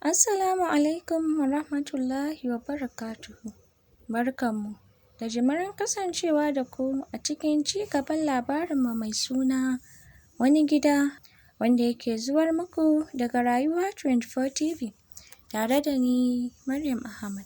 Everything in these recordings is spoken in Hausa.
Assalamu alaikum wa rahmatullahi wa barakatuhu. Barkanmu da jimirin kasancewa da ku a cikin cigaban labarinmu mai suna Wani gida, wanda yake zuwar muku daga Rayuwa 24 TV tare da ni Maryam Ahmad.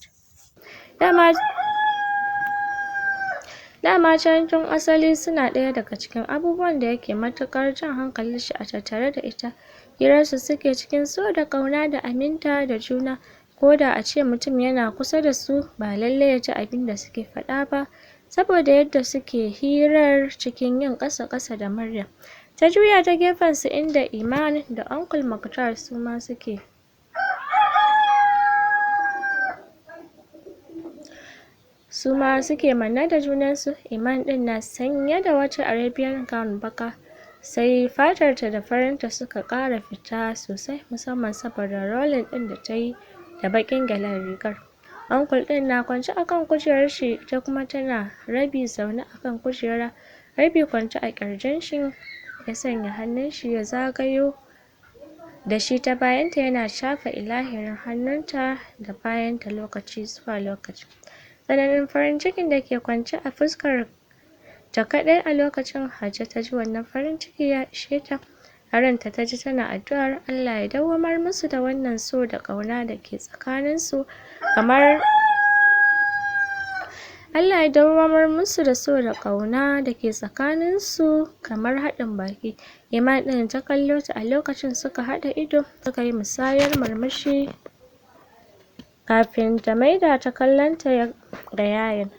Dama can tun asali suna ɗaya daga cikin abubuwan da yake matuƙar jan hankalin shi a tattare da ita. Hirarsu suke cikin so da ƙauna da aminta da juna, ko da a ce mutum yana kusa da su ba lallai ya ji abin da suke faɗa ba, saboda yadda suke hirar cikin yin ƙasa-ƙasa da murya. Ta juya ta gefensu inda Iman da Uncle Muktar su ma suke manne da junansu. Iman ɗin na sanye da wata Arabian gown baka, sai fatarta da farinta suka ƙara fita sosai, musamman saboda rolling ɗin da ta yi da baƙin gyalen rigar. Uncle ɗin na kwance a kan kujerar shi, ita kuma tana rabi zaune a kan kujera, rabi kwance a ƙirjin shi. Ya sanya hannun shi ya zagayo da shi ta bayanta, yana shafa ilahirin hannunta da bayanta lokaci zuwa lokaci. Tsananin farin cikin da ke kwance a fuskar ta kaɗai a lokacin Hajja ta ji wannan farin ciki ya ishe ta. A ranta ta ji tana addu'ar Allah ya dawwamar musu da wannan so da ƙauna da ke tsakaninsu kamar kamar haɗin baki. Iman ɗin ta kallo ta a lokacin, suka haɗa ido suka yi musayar murmushi kafin ta maida ta kallonta da yayin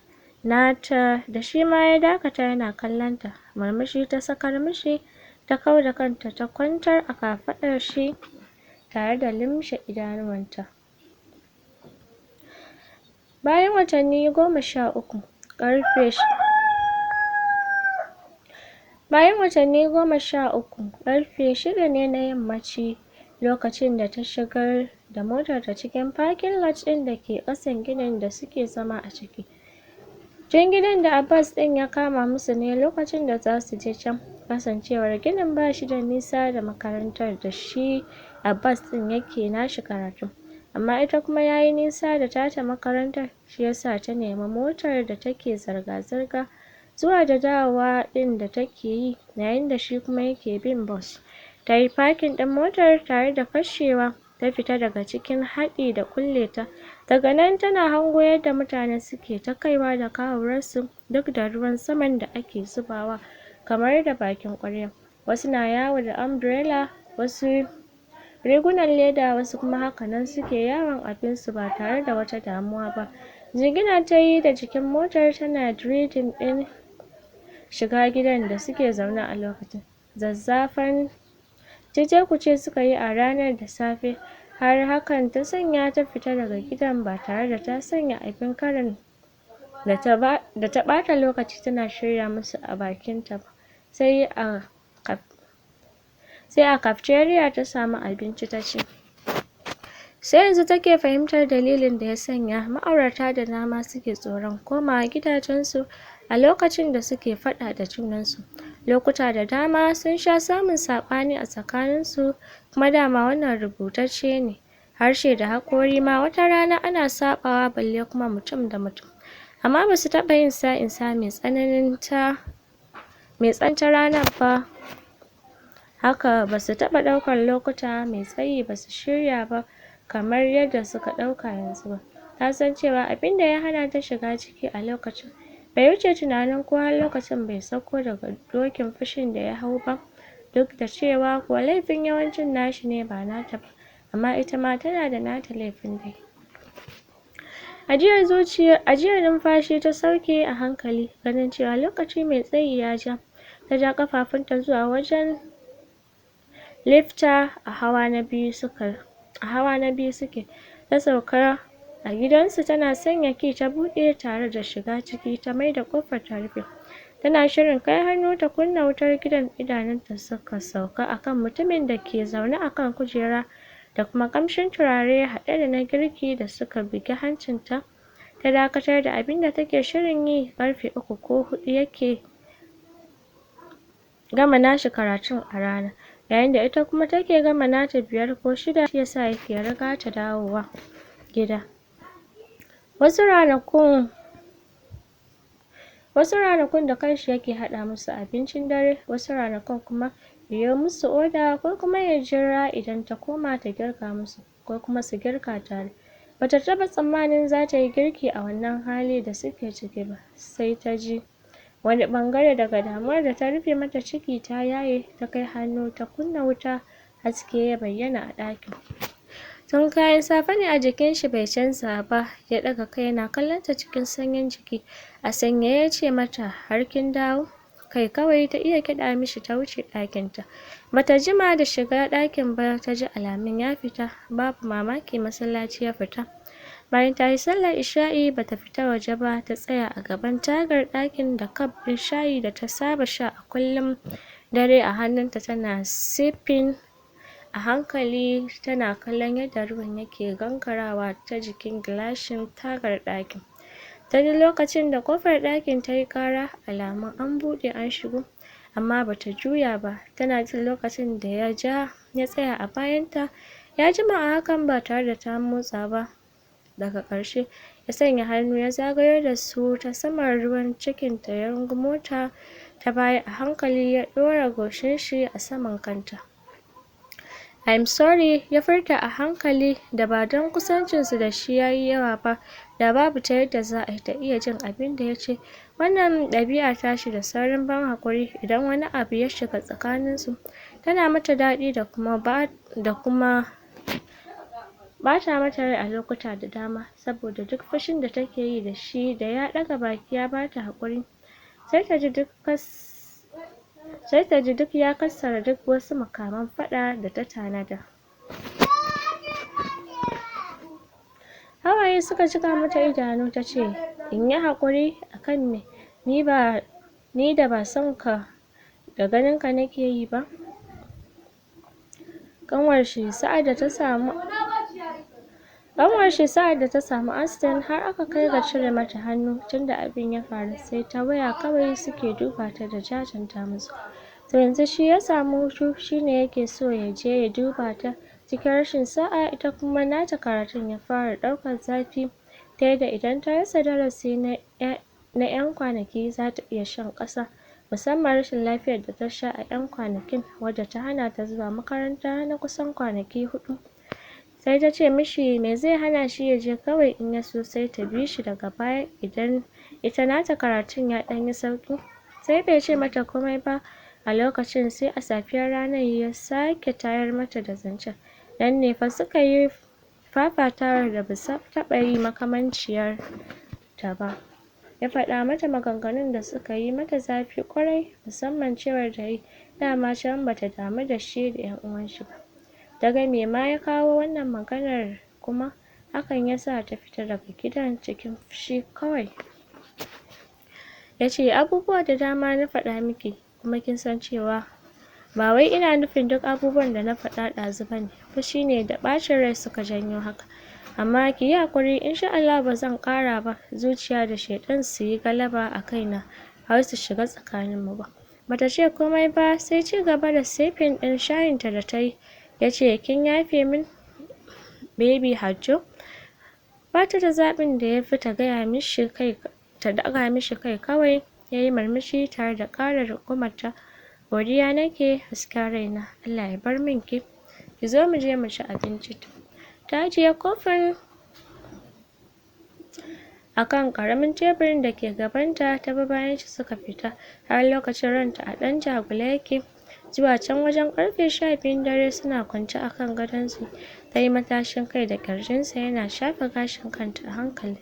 nata da shi ma ya dakata yana kallonta. Murmushi ta sakar mishi, ta kau da kanta ta kwantar a kafaɗar shi tare da lumshe idanuwanta. Bayan watanni 13, ƙarfe 6 ne na yammaci, lokacin da ta shigar da motarta cikin parking lot ɗin da ke ƙasan ginin da suke zama a ciki. Jan gidan da Abbas ɗin ya kama musu ne lokacin da za su je can, kasancewar ginin ba shi da nisa da makarantar da shi Abbas ɗin yake nashi karatun, amma ita kuma ya yi nisa da tata makarantar, shi ya sa ta nemi motar da take zirga-zirga zuwa da dawowa ɗin da take yi, yayin da shi kuma yake bin bus. Ta yi parking ɗin motar tare da fashewa, ta fita daga cikin haɗi da ƙulle ta. Daga nan tana hango yadda mutane suke ta kaiwa da kawowarsu duk da ruwan saman da ake zubawa kamar da bakin ƙwarya. Wasu na yawo da umbrella, wasu rigunan leda, wasu kuma haka nan suke yawon abinsu ba tare da wata damuwa ba. Jingina ta yi da jikin motar tana dreading ɗin shiga gidan da suke zaune a lokacin. Zazzafan cece-kuce suka yi a ranar da safe, har hakan ta sanya ta fita daga gidan ba tare da ta sanya abin karin da ta ɓata lokaci tana shirya musu a bakinta ba. Sai a cafeteria ta samu abinci ta ci. Sai yanzu take fahimtar dalilin da ya sanya ma'aurata da dama suke tsoron komawa gidajensu a lokacin da suke faɗa da junansu. Lokuta da dama sun sha samun saɓani a tsakaninsu, kuma dama wannan rubutacce ne. Harshe da haƙori ma wata rana ana saɓawa, balle kuma mutum da mutum. Amma ba su taɓa yin sa'insa mai tsananta ranar ba. Haka ba su taɓa ɗaukar lokuta mai tsayi ba su shirya ba kamar yadda suka ɗauka yanzu ba. Ta san cewa abin da ya hana ta shiga ciki a lokacin bai wuce tunanin ko har lokacin bai sauko daga dokin fushin da ya hau ba, duk da cewa kuwa laifin yawancin nashi ne ba nata ba, amma ita ma tana da nata laifin dai. Ajiyar numfashi ta sauke a hankali, ganin cewa lokaci mai tsayi ya ja. Ta ja ƙafafunta zuwa wajen lifta a hawa na biyu suke. Ta sauka a gidansu tana sanya key ta buɗe tare da shiga ciki, ta maida ƙofar ta rufe. Tana shirin kai hannu ta kunna wutar gidan, idanunta suka sauka a kan mutumin da ke zaune a kan kujera da kuma ƙamshin turare haɗe da na girki da suka bugi hancinta. Ta dakatar da abin da take shirin yi, ƙarfe 3 ko 4 yake gama nashi karatun a rana. yayin da ita kuma take gama nata 5 ko 6 shi yasa yake riga ta dawowa gida. Wasu ranakun da kanshi yake haɗa musu abincin dare, wasu ranakun kuma yayo musu oda ko kuma ya jira idan ta koma ta girka musu ko kuma su girka tare. Bata taɓa tsammanin zata yi girki a wannan hali da suke ciki ba, sai ta ji wani ɓangare daga damuwar da ta rufe mata ciki ta yaye, ta kai hannu ta kunna wuta, haske ya bayyana a ɗakin. Tun kayan safe ne a jikin shi bai canza ba, ya ɗaga kai yana kallon ta cikin sanyin jiki. A sanye ya ce mata, har kin dawo? Kai kawai ta iya kiɗa mishi ta wuce ɗakinta. Bata jima da shiga ɗakin ba ta ji alamun ya fita, babu mamaki masallaci ya fita. Bayan ta yi sallar isha'i bata fita waje ba, ta tsaya a gaban tagar ɗakin da kaf ɗin shayi da ta saba sha a kullum dare a hannunta tana sipping a hankali, tana kallon yadda ruwan yake gangarawa ta jikin gilashin tagar ɗakin. Ta ji lokacin da ƙofar ɗakin ta yi ƙara, alamun an buɗe an shigo, amma bata juya ba. Tana jin lokacin da ya tsaya a bayanta, ya jima a hakan ba tare da ta motsa ba. Daga ƙarshe ya sanya hannu ya zagayo da su ta saman ruwan cikinta, ya rungumo ta ta baya a hankali, ya ɗora goshin shi a saman kanta. I'm sorry, ya furta a hankali, da ba don kusancinsu da shi ya yi yawa ba, da babu ta yadda za a yi ta iya jin abin da ya ce. Wannan ɗabi'a tashi da saurin ban haƙuri idan wani abu ya shiga tsakaninsu tana mata daɗi da kuma ɓata mata rai a lokuta da dama, saboda duk fushin da take yi da shi da ya ɗaga baki ya bata haƙuri, sai ta ji duk ya kassara duk wasu makaman faɗa da ta tanada. Hawaye suka cika mata idanu, ta ce, in yi haƙuri akan me? Ni da ba son ka da ganin ka nake yi ba. Ƙanwar shi sa'ad da ta samu accident har aka kai ga cire mata hannu. Tunda abin ya faru sai ta waya kawai suke duba ta da jajanta musu. To yanzu shi ya samu hutu, shine yake so ya je ya duba ta. Cikin rashin sa'a ita kuma nata karatun ya fara ɗaukar zafi, ta yadda idan ta rasa darasi na 'yan kwanaki za ta iya shan ƙasa, musamman rashin lafiyar da ta sha a 'yan kwanakin wadda ta hana ta zuwa makaranta na kusan kwanaki 4. Sai ta ce mishi me zai hana shi ya je kawai, in ya so sai ta bi shi daga baya idan ita nata karatun ya ɗan yi sauƙi. Sai bai ce mata komai ba a lokacin, sai a safiyar ranar ya sake tayar mata da zancen. Nan ne fa suka yi fafatawar da basu taɓa yi makamanciyar ta ba. Ya faɗa mata maganganun da suka yi mata zafi ƙwarai, musamman cewar da yi dama can bata damu da shi da 'yan uwan shi ba. Daga me ma ya kawo wannan maganar kuma? Hakan ya sa ta fita daga gidan cikin fushi kawai. Ya ce abubuwa da dama na faɗa miki, kuma kin san cewa ba wai ina nufin duk abubuwan da na faɗa ɗazu bane, fushi ne da ɓacin rai suka janyo haka. Amma ki yi haƙuri, insha Allah ba zan ƙara ba zuciya da shaiɗan su yi galaba a kaina har su shiga tsakaninmu ba. Bata ce komai ba, sai ci gaba da sipping ɗin shayinta da ta yi. Ya ce kin yafe min baby Hajjo? Bata da zaɓin da ya fi ta daga mishi kai kawai. Ya yi murmushi tare da ƙara rungumar. Godiya nake hasken raina, Allah ya bar min ki zo mu je mu ci abinci. Ta ajiye kofin akan ƙaramin teburin da ke gabanta, ta bi bayan shi suka fita, har lokacin ranta a ɗan jagule yake. Zuwa can wajen ƙarfe 12 dare suna kwance a kan gadonsu, ta yi matashin kai da ƙirjinsa yana shafe gashin kanta a hankali.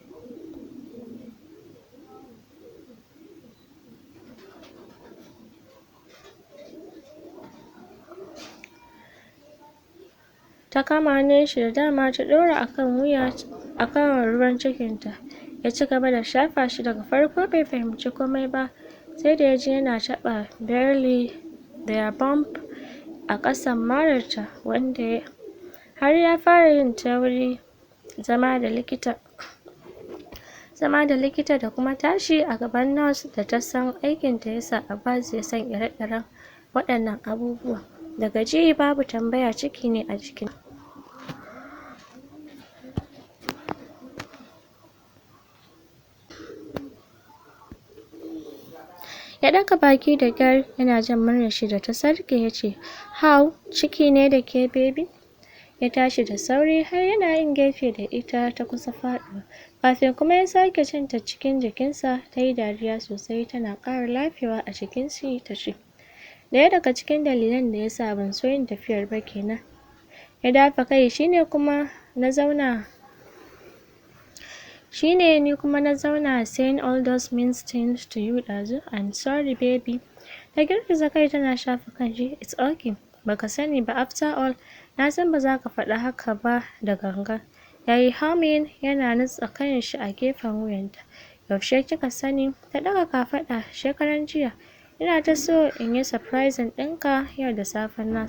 Ta kama hannun shi da dama ta ɗora a kan ruwan cikinta. Ya ci gaba da shafa shi. Daga farko bai fahimci komai ba, sai da ya ji yana taɓa barely their bump a ƙasan mararta, wanda har ya fara yin tauri. Zama da likita da kuma tashi a gaban nurse da ta san aikinta ya sa Abbas ya san ire-iren waɗannan abubuwa. daga ji babu tambaya ciki ne a jikin. Ya ɗaga baki da ƙyar yana jin muryar shi da ta sarƙe ya ce, "How, ciki ne da ke baby?" Ya tashi da sauri har yana yin gefe da ita ta kusa faɗuwa. Kafin kuma ya sake jin ta cikin jikinsa ta yi dariya sosai tana ƙara lafiyawa a jikin shi ta ce, "Ɗaya daga cikin dalilan da ya sa ban so yin tafiyar ba kenan." Ya dafa kai shine kuma na zauna saying all those mean things to you ɗazu. I'm sorry baby. Ta girgiza kai tana shafa kanshi. It's okay. Baka sani ba after all. Na san ba za ka faɗa haka ba da gangan. Ya yi humming yana nutsa kanshi a gefen wuyanta. Yaushe kika sani? Ta ɗaga kafaɗa. Shekaran jiya. Ina ta so in yi surprising ɗinka yau da safe na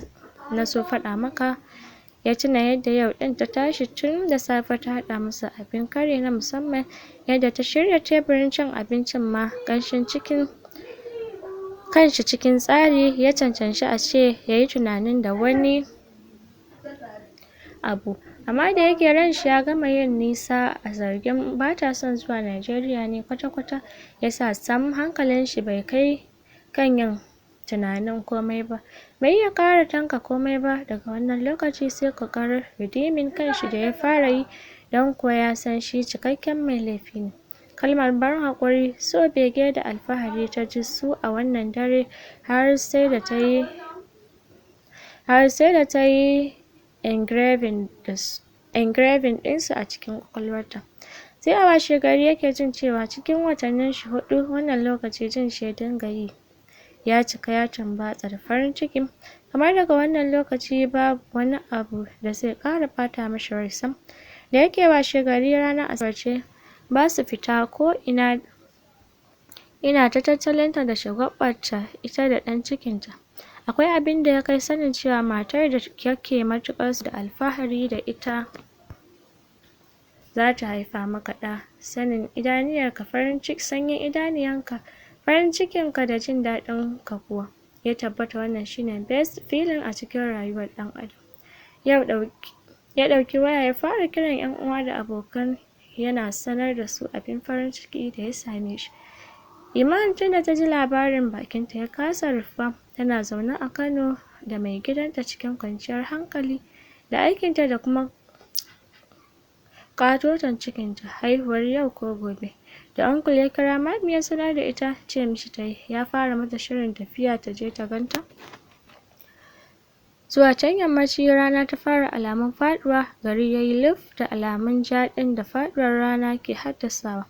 so faɗa maka. Ya tuna yadda yau ɗin ta tashi tun da safe ta haɗa masa abin kari na musamman, yadda ta shirya teburin cin abincin ma kanshi cikin tsari. Ya cancanci a ce ya yi tunanin da wani abu, amma da yake ran shi ya gama yin nisa a zargin ba ta son zuwa Najeriya ne kwata-kwata, ya sa sam hankalin shi bai kai kan yin tunanin komai ba. Bai iya ƙara tanka komai ba daga wannan lokaci sai ƙoƙarin redeeming kanshi da ya fara yi, don kuwa ya san shi cikakken mai laifi ne. Kalmar ban haƙuri, so, bege da alfahari ta ji su a wannan dare har sai da ta yi engraving ɗinsu a cikin ƙwaƙwalwarta. Sai a washe gari yake jin cewa cikin watannin shi 4 wannan lokaci jin shi ya dinga yi ya cika ya tumbatsa da farin ciki, kamar daga wannan lokaci babu wani abu da zai ƙara ɓata mashi rai sam. Da yake washe gari ranar Asabar ce, ba su fita ko ina ta tattalinta da shagwaɓarta ita da ɗan cikinta. Akwai abin da ya kai sanin cewa matar da yake matuƙar so da alfahari da ita za ta haifa maka ɗa. Sanin idaniyarka sanyin idaniyanka, farin cikinka da jin daɗin ka kuwa ya tabbata wannan shine best feeling a cikin rayuwar ɗan adam. Ya ɗauki waya ya fara kiran 'yan uwa da abokan yana sanar da su abin farin ciki da ya same shi. Iman tun da ta ji labarin bakinta ya kasa rufuwa. Tana zaune a Kano da mai gidanta cikin kwanciyar hankali da aikinta da kuma ƙatoton cikinta, haihuwar yau ko gobe. Da uncle ya kira mami ya sanar da ita, ce mishi ta yi ya fara mata shirin tafiya ta je ta ganta. Zuwa can yammaci rana ta fara alamun faɗuwa, gari ya yi luf da alamun jaɗin da faɗuwar rana ke haddasawa.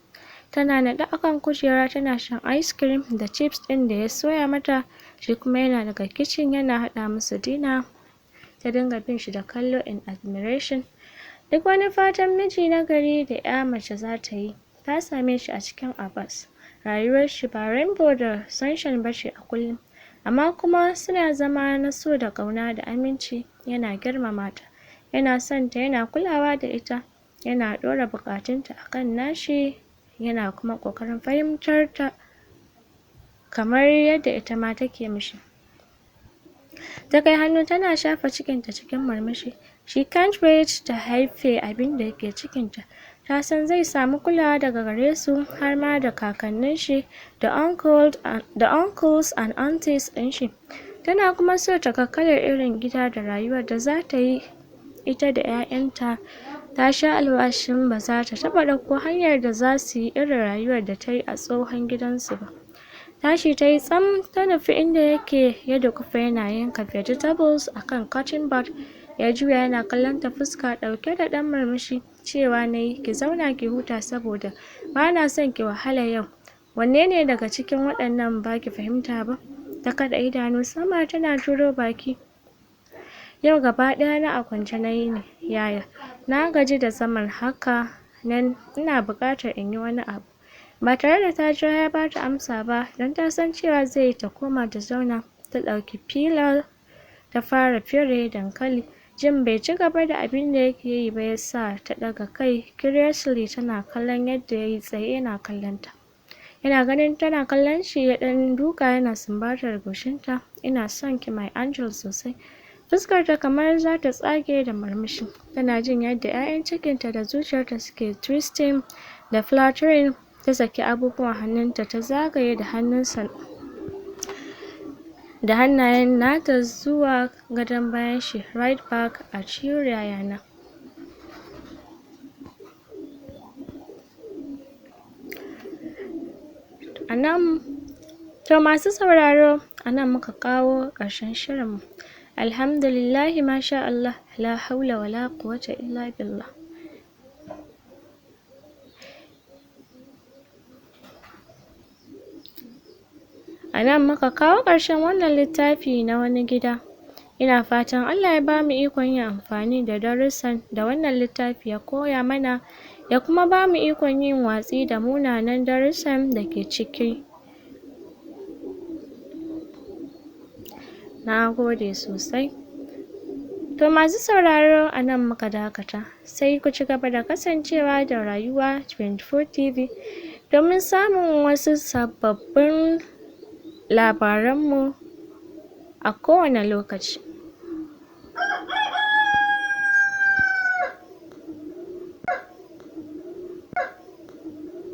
Tana naɗe akan kujera tana shan ice cream da chips ɗin da ya soya mata, shi kuma yana daga kicin yana haɗa musu dinner. Ta dinga bin shi da kallo in admiration. Duk wani fatan miji na gari da 'ya mace za ta yi ta same shi a cikin Abbas. Rayuwar shi ba rainbow da sunshine ba ce a kullum, amma kuma suna zama na so da ƙauna da aminci. Yana girmama ta, yana son ta, yana kulawa da ita, yana ɗora buƙatunta a kan nashi, yana kuma ƙoƙarin fahimtar ta kamar yadda ita ma take mishi. Ta kai hannu tana shafa cikinta cikin murmushi. She can't wait ta haife abin da yake cikinta. Ta san zai samu kulawa daga gare su har ma da kakannin shi da uncles and aunties ɗin shi. Tana kuma so ta ga kalar irin gida da rayuwar da za ta yi ita da 'ya'yanta. Ta sha alwashin ba za ta taɓa ɗauko hanyar da za su yi irin rayuwar da ta yi a tsohon gidansu ba. Tashi ta yi tsam ta nufi inda yake ya duƙufa yana yanka vegetables a kan cutting board. Ya juya yana kallon ta fuska ɗauke da ɗan murmushi. Cewa na yi ki zauna ki huta saboda ba na son ki wahala yau. Wanne ne daga cikin waɗannan ba ki fahimta ba? Ta kaɗa idanu sama tana turo baki. Yau gaba ɗaya na a kwance na yi ne yaya. Na gaji da zaman haka nan ina buƙatar in yi wani abu. Ba tare da ta jira ya ba ta amsa ba don ta san cewa zai ta koma ta zauna. Ta ɗauki pillow ta fara fere dankali. Jim bai ci gaba da abin da yake yi ba ya sa ta ɗaga kai curiously tana kallon yadda ya yi tsaye yana kallon ta. Yana ganin tana kallon shi ya ɗan duka yana sumbatar goshinta. Ina son ki my angel sosai. Fuskarta kamar za ta tsage da murmushi. Tana jin yadda 'ya'yan cikinta da zuciyarta suke twisting da fluttering. Ta saki abubuwan hannunta ta zagaye da hannayen nata zuwa gadon bayan shi. Right back at you Yana. To masu sauraro, a nan muka kawo ƙarshen shirinmu. Alhamdulillahi masha Allah, la haula wala quwwata illa billah. A nan muka kawo ƙarshen wannan littafi na wani gida. Ina fatan Allah ya bamu ikon yin amfani da darussan da wannan littafi ya koya mana, ya kuma bamu ikon yin watsi da munanan darussan da ke ciki. Na gode sosai. To masu sauraro, a nan muka dakata. Sai ku ci gaba da kasancewa da Rayuwa 24 TV domin samun wasu sababbin labaranmu a kowane lokaci.